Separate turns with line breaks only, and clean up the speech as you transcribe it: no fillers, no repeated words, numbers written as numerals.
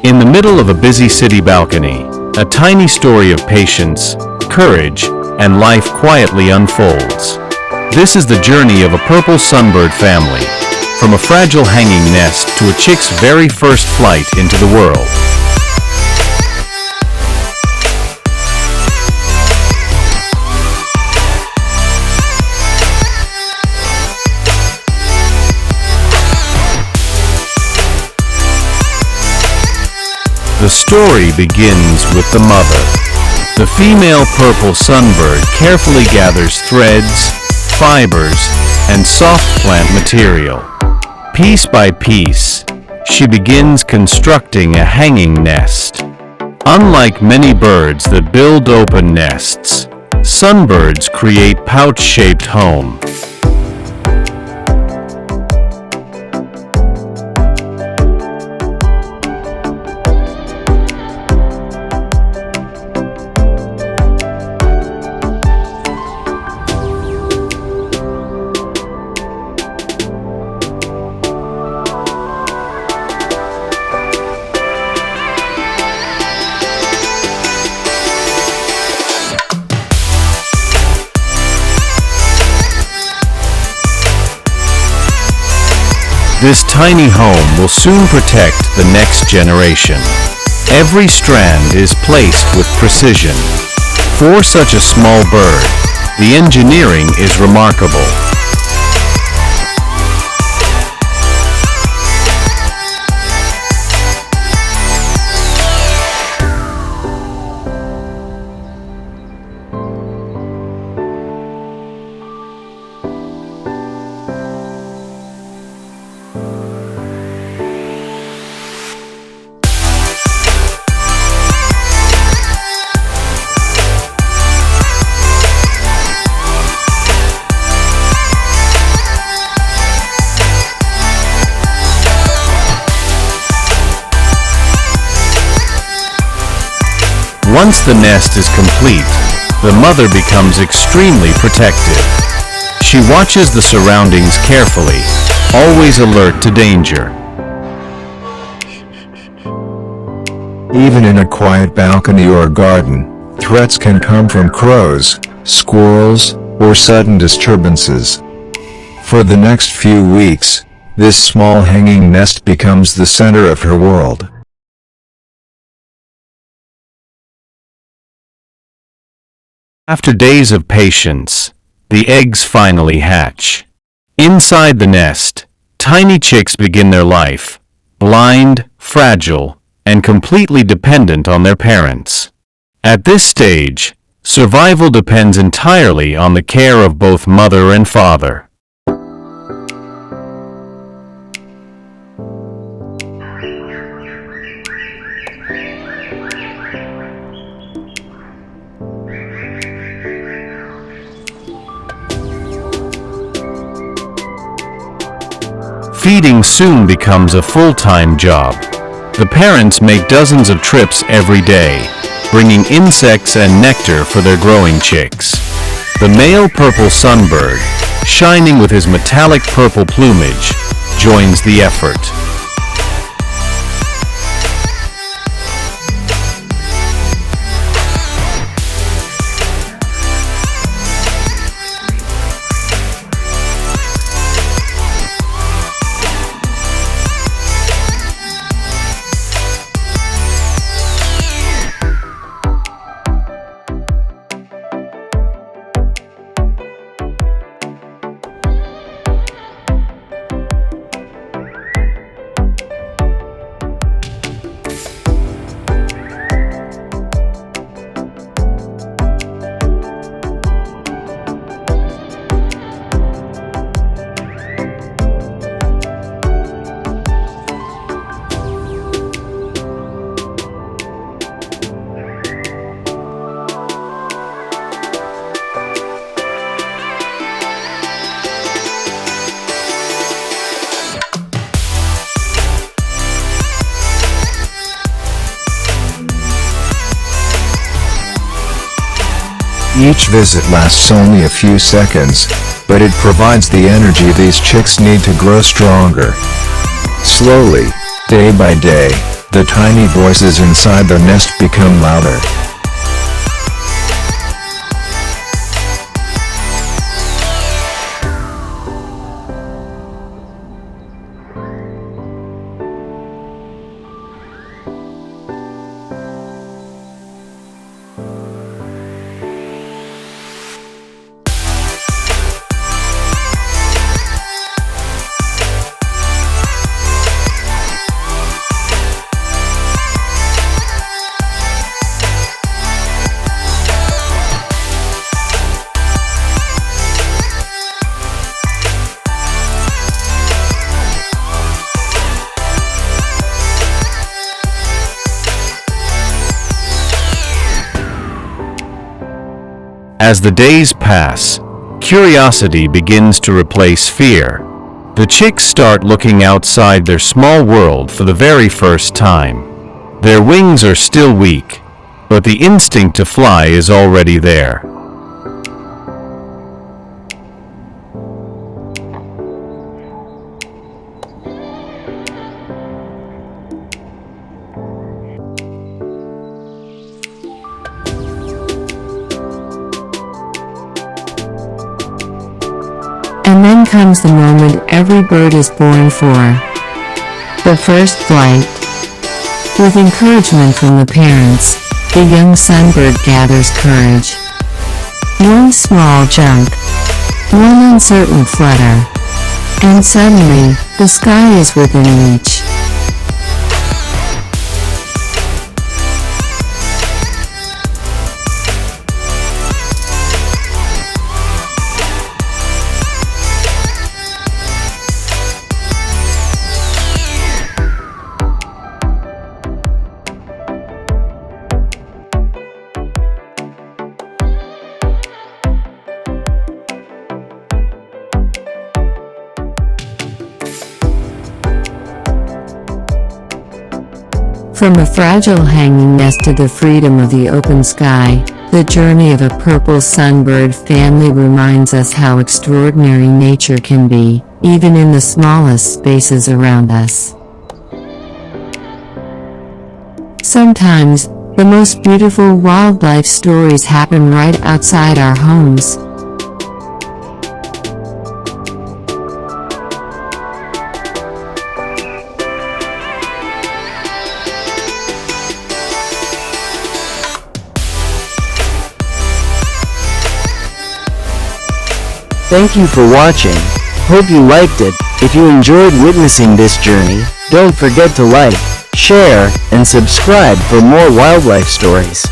In the middle of a busy city balcony, a tiny story of patience, courage, and life quietly unfolds. This is the journey of a purple sunbird family, from a fragile hanging nest to a chick's very first flight into the world. The story begins with the mother. The female purple sunbird carefully gathers threads, fibers, and soft plant material. Piece by piece, she begins constructing a hanging nest. Unlike many birds that build open nests, sunbirds create pouch-shaped homes. This tiny home will soon protect the next generation. Every strand is placed with precision. For such a small bird, the engineering is remarkable. Once the nest is complete, the mother becomes extremely protective. She watches the surroundings carefully, always alert to danger.
Even in a quiet balcony or garden, threats can come from crows, squirrels, or sudden disturbances. For the next few weeks, this small hanging nest becomes the center of her world.
After days of patience, the eggs finally hatch. Inside the nest, tiny chicks begin their life, blind, fragile, and completely dependent on their parents. At this stage, survival depends entirely on the care of both mother and father. Feeding soon becomes a full-time job. The parents make dozens of trips every day, bringing insects and nectar for their growing chicks. The male purple sunbird, shining with his metallic purple plumage, joins the effort.
Each visit lasts only a few seconds, but it provides the energy these chicks need to grow stronger. Slowly, day by day, The tiny voices inside the nest become louder.
As the days pass, curiosity begins to replace fear. The chicks start looking outside their small world for the very first time. Their wings are still weak, but the instinct to fly is already there.
And then comes the moment every bird is born for. The first flight. With encouragement from the parents, the young sunbird gathers courage. One small jump. One uncertain flutter. And suddenly, the sky is within reach. From a fragile hanging nest to the freedom of the open sky, the journey of a purple sunbird family reminds us how extraordinary nature can be, even in the smallest spaces around us. Sometimes, the most beautiful wildlife stories happen right outside our homes.
Thank you for watching. Hope you liked it. If you enjoyed witnessing this journey, don't forget to like, share, and subscribe for more wildlife stories.